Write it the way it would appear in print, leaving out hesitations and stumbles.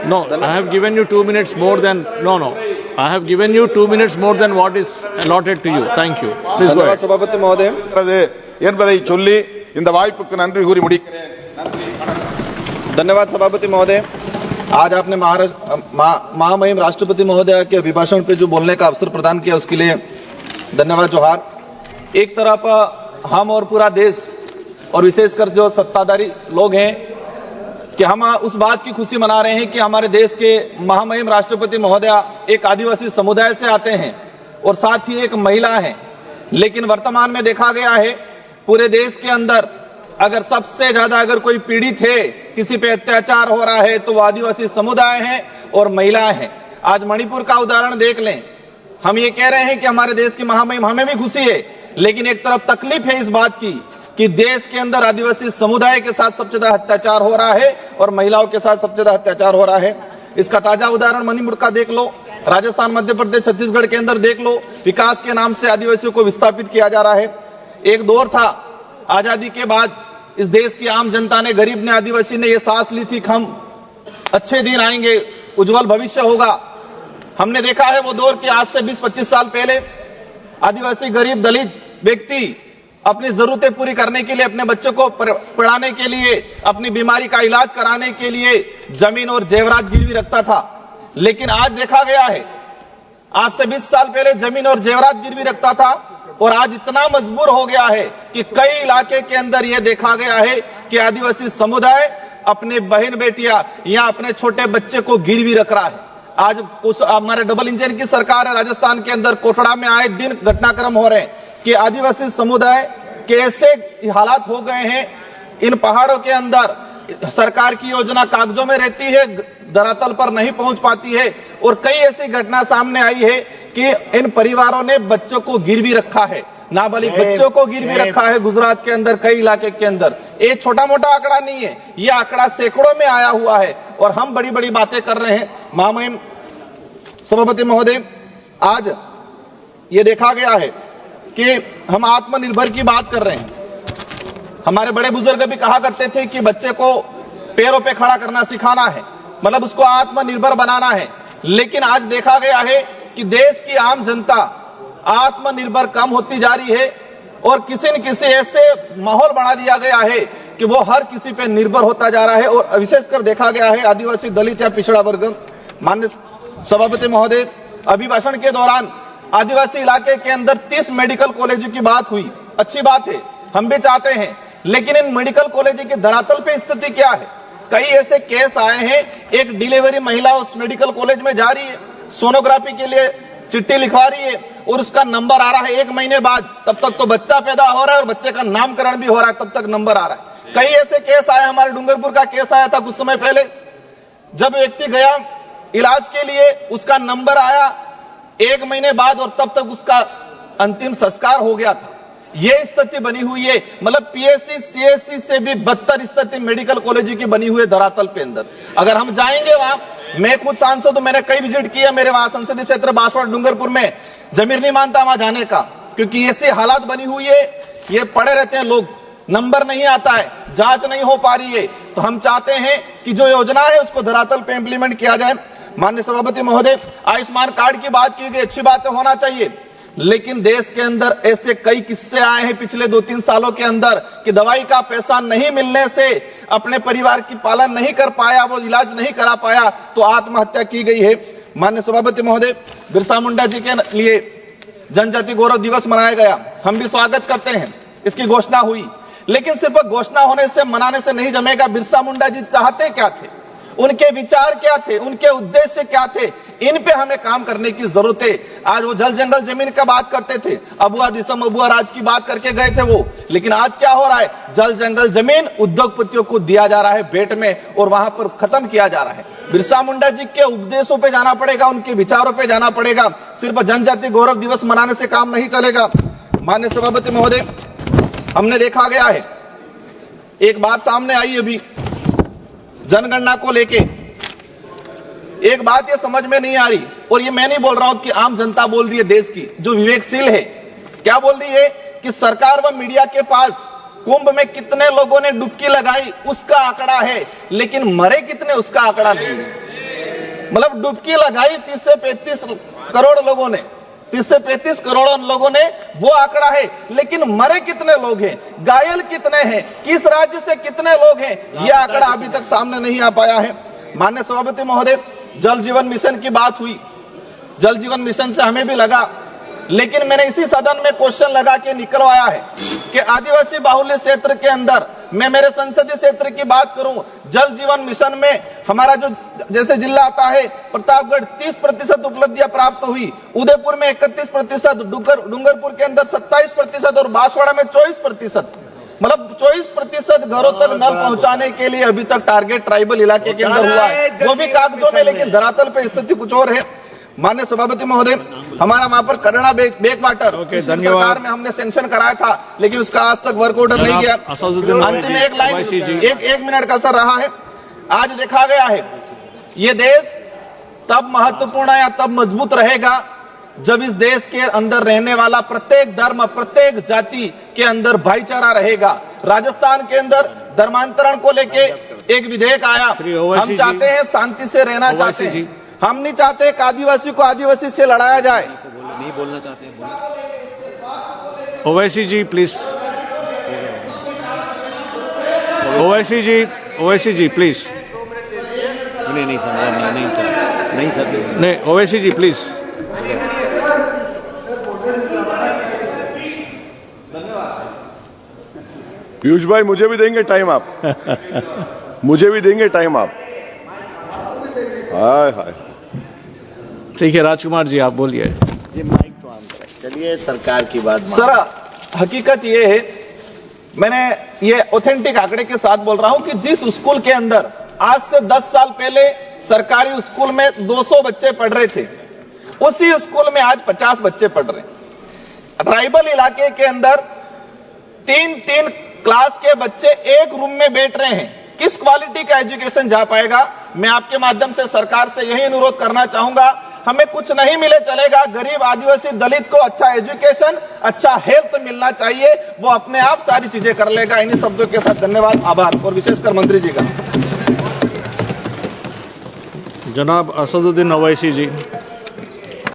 No, I have given you 2 minutes more than, no. I have given you 2 minutes more than what is allotted to you. Thank you. Please go ahead. Sabapathi மहोदय என்பதை சொல்லி இந்த வாய்ப்புக்கு நன்றி கூறி முடிக்கிறேன். धन्यवाद सभापति महोदय। आज आपने महामहिम राष्ट्रपति महोदय के अभिभाषण पे जो बोलने का अवसर प्रदान किया उसके लिए धन्यवाद जोहार। एक तरफ हम और पूरा देश और विशेषकर जो सत्ताधारी लोग हैं कि हम उस बात की खुशी मना रहे हैं कि हमारे देश के महामहिम राष्ट्रपति महोदय एक आदिवासी समुदाय से आते हैं और साथ ही एक महिला है। लेकिन वर्तमान में देखा गया है पूरे देश के अंदर अगर सबसे ज्यादा अगर कोई पीड़ित है, किसी पे अत्याचार हो रहा है तो वो आदिवासी समुदाय है और महिलाएं हैं। आज मणिपुर का उदाहरण देख लें। हम ये कह रहे हैं कि हमारे देश की महामहिम, हमें भी खुशी है, लेकिन एक तरफ तकलीफ है इस बात की कि देश के अंदर आदिवासी समुदाय के साथ सबसे ज्यादा अत्याचार हो रहा है और महिलाओं के साथ सबसे ज्यादा अत्याचार हो रहा है। इसका ताजा उदाहरण मणिपुर का देख लो, राजस्थान, मध्य प्रदेश, छत्तीसगढ़ के अंदर देख लो। विकास के नाम से आदिवासियों को विस्थापित किया जा रहा है। एक दौर था आजादी के बाद इस देश की आम जनता ने, गरीब ने, आदिवासी ने ये सांस ली थी कि हम अच्छे दिन आएंगे, उज्जवल भविष्य होगा। हमने देखा है वो दौर कि आज से 20-25 साल पहले आदिवासी गरीब दलित व्यक्ति अपनी जरूरतें पूरी करने के लिए, अपने बच्चों को पढ़ाने के लिए, अपनी बीमारी का इलाज कराने के लिए जमीन और जेवरात गिरवी रखता था। लेकिन आज देखा गया है, आज से 20 साल पहले जमीन और जेवरात गिरवी रखता था और आज इतना मजबूर हो गया है कि कई इलाके के अंदर यह देखा गया है कि आदिवासी समुदाय अपने बहन बेटियां या अपने छोटे बच्चे को गिरवी रख रहा है। आज कुछ हमारे डबल इंजन की सरकार है, राजस्थान के अंदर कोटड़ा में आए दिन घटनाक्रम हो रहे हैं कि आदिवासी समुदाय के ऐसे हालात हो गए हैं, इन पहाड़ों के अंदर सरकार की योजना कागजों में रहती है, धरातल पर नहीं पहुंच पाती है। और कई ऐसी घटना सामने आई है कि इन परिवारों ने बच्चों को गिरवी रखा है, नाबालिग बच्चों को गिरवी रखा है गुजरात के अंदर, कई इलाके के अंदर। ये छोटा मोटा आंकड़ा नहीं है, ये आंकड़ा सैकड़ों में आया हुआ है और हम बड़ी बड़ी बातें कर रहे हैं। महामहिम सभापति महोदय, आज ये देखा गया है कि हम आत्मनिर्भर की बात कर रहे हैं। हमारे बड़े बुजुर्ग भी कहा करते थे कि बच्चे को पैरों पे खड़ा करना सिखाना है, मतलब उसको आत्मनिर्भर बनाना है। लेकिन आज देखा गया है कि देश की आम जनता आत्मनिर्भर कम होती जा रही है और किसी न किसी ऐसे माहौल बना दिया गया है कि वो हर किसी पे निर्भर होता जा रहा है। और विशेषकर देखा गया है आदिवासी, दलित या पिछड़ा वर्ग। माननीय सभापति महोदय, अभिभाषण के दौरान आदिवासी इलाके के अंदर 30 मेडिकल कॉलेज की बात हुई, अच्छी बात है, हम भी चाहते हैं। लेकिन इन मेडिकल कॉलेज के धरातल पे स्थिति क्या है? कई ऐसे केस आए हैं, एक डिलीवरी महिला उस मेडिकल कॉलेज में जा रही है, सोनोग्राफी के लिए चिट्ठी लिखवा रही है और उसका नंबर आ रहा है 1 महीने बाद, तब तक तो बच्चा पैदा हो रहा है और बच्चे का नामकरण भी हो रहा है, तब तक नंबर आ रहा है। कई ऐसे केस आए, हमारे डूंगरपुर का केस आया था कुछ समय पहले, जब व्यक्ति गया इलाज के लिए, उसका नंबर आया 1 महीने बाद और तब तक उसका अंतिम संस्कार हो गया था। ये स्थिति बनी हुई है, मतलब पीएससी सीएससी से भी बदतर स्थिति मेडिकल कॉलेज की बनी हुई है धरातल पे अंदर। अगर हम जाएंगे वहां, मैं खुद सांसद, मैंने कई विजिट किया, मेरे वहां संसदीय क्षेत्र बांसवाड़ा डूंगरपुर में, जमीर नहीं मानता वहां जाने का, क्योंकि ऐसी हालात बनी हुई है। ये पड़े रहते हैं लोग, नंबर नहीं आता है, जांच नहीं हो पा रही है। तो हम चाहते हैं कि जो योजना है उसको धरातल पे इंप्लीमेंट किया जाए। माननीय सभापति महोदय, आयुष्मान कार्ड की बात की गई, अच्छी बात होना चाहिए, लेकिन देश के अंदर ऐसे कई किस्से आए हैं पिछले 2-3 सालों के अंदर कि दवाई का पैसा नहीं मिलने से अपने परिवार की पालन नहीं कर पाया, वो इलाज नहीं करा पाया, तो आत्महत्या की गई है। माननीय सभापति महोदय, बिरसा मुंडा जी के लिए जनजाति गौरव दिवस मनाया गया, हम भी स्वागत करते हैं, इसकी घोषणा हुई। लेकिन सिर्फ घोषणा होने से, मनाने से नहीं जमेगा। बिरसा मुंडा जी चाहते क्या थे, उनके विचार क्या थे, उनके उद्देश्य क्या थे, इन पे हमें काम करने की जरूरत है। आज वो जल जंगल जमीन का बात करते थे, अबुआ दिसम अबुआ राज की बात करके गए थे वो, लेकिन आज क्या हो रहा है? जल जंगल जमीन उद्योगपतियों को दिया जा रहा है भेंट में और वहां पर खत्म किया जा रहा है। बिरसा मुंडा जी के उपदेशों पे जाना पड़ेगा, उनके विचारों पे जाना पड़ेगा। सिर्फ जनजाति गौरव दिवस मनाने से काम नहीं चलेगा। माननीय सभापति महोदय, हमने देखा गया है, एक बात सामने आई अभी जनगणना को लेके, एक बात ये समझ में नहीं आ रही, और ये मैं नहीं बोल रहा हूं कि आम जनता बोल रही है, देश की जो विवेकशील है, क्या बोल रही है कि सरकार व मीडिया के पास कुंभ में कितने लोगों ने डुबकी लगाई उसका आंकड़ा है, लेकिन मरे कितने उसका आंकड़ा नहीं है। मतलब डुबकी लगाई 30 से 35 करोड़ लोगों ने, 30 से 35 करोड़ लोगों ने, वो आंकड़ा है, लेकिन मरे कितने लोग हैं, घायल कितने हैं, किस राज्य से कितने लोग हैं, ये आंकड़ा अभी तक सामने नहीं आ पाया है। माननीय सभापति महोदय, जल जीवन मिशन की बात हुई, जल जीवन मिशन से हमें भी लगा, लेकिन मैंने इसी सदन में क्वेश्चन लगा के निकलवाया है कि आदिवासी बाहुल्य क्षेत्र के अंदर, मैं मेरे संसदीय क्षेत्र की बात करूं, जल जीवन मिशन में हमारा जो जैसे जिला आता है प्रतापगढ़ 30% उपलब्धियां प्राप्त हुई, उदयपुर में 31%, डूंगरपुर के अंदर 27% और बांसवाड़ा में 24%। मतलब 24% घरों तक नल पहुंचाने के लिए अभी तक टारगेट ट्राइबल इलाके के अंदर हुआ है, वो भी कागजों में, लेकिन धरातल पे स्थिति कुछ और है। माननीय सभापति महोदय, हमारा वहां पर करुणा बैक वाटर सरकार में हमने सैंक्शन कराया था, लेकिन उसका आज तक वर्क ऑर्डर नहीं किया। अंतिम में एक लाइन, एक मिनट का सर रहा है। आज देखा गया है ये देश तब महत्वपूर्ण या तब मजबूत रहेगा जब इस देश के अंदर रहने वाला प्रत्येक धर्म, प्रत्येक जाति के अंदर भाईचारा रहेगा। राजस्थान के अंदर धर्मांतरण को लेके एक विधेयक आया, हम चाहते हैं शांति से रहना चाहते हैं, हम नहीं चाहते कि आदिवासी को आदिवासी से लड़ाया जाए। नहीं बोलना चाहते ओवैसी जी प्लीज, ओवैसी जी प्लीज, नहीं सर, नहीं सर, नहीं ओवैसी जी प्लीज। पीयूष भाई मुझे भी देंगे टाइम आप मुझे भी देंगे टाइम आप। हाय हाय, ठीक है राजकुमार जी आप बोलिए। ये माइक तो ऑन करें। चलिए सरकार की बात सर, हकीकत ये है, मैंने ये ऑथेंटिक आंकड़े के साथ बोल रहा हूं कि जिस स्कूल के अंदर आज से 10 साल पहले सरकारी स्कूल में 200 बच्चे पढ़ रहे थे, उसी स्कूल में आज 50 बच्चे पढ़ रहे हैं। ट्राइबल इलाके के अंदर 3-3 क्लास के बच्चे एक रूम में बैठ रहे हैं, किस क्वालिटी का एजुकेशन जा पाएगा। मैं आपके माध्यम से सरकार से यही अनुरोध करना चाहूंगा, हमें कुछ नहीं मिले चलेगा, गरीब आदिवासी दलित को अच्छा एजुकेशन, अच्छा हेल्थ मिलना चाहिए, वो अपने आप सारी चीजें कर लेगा। इन्हीं शब्दों के साथ धन्यवाद, आभार, और विशेषकर मंत्री जी का। जनाब असदुद्दीन ओवैसी जी।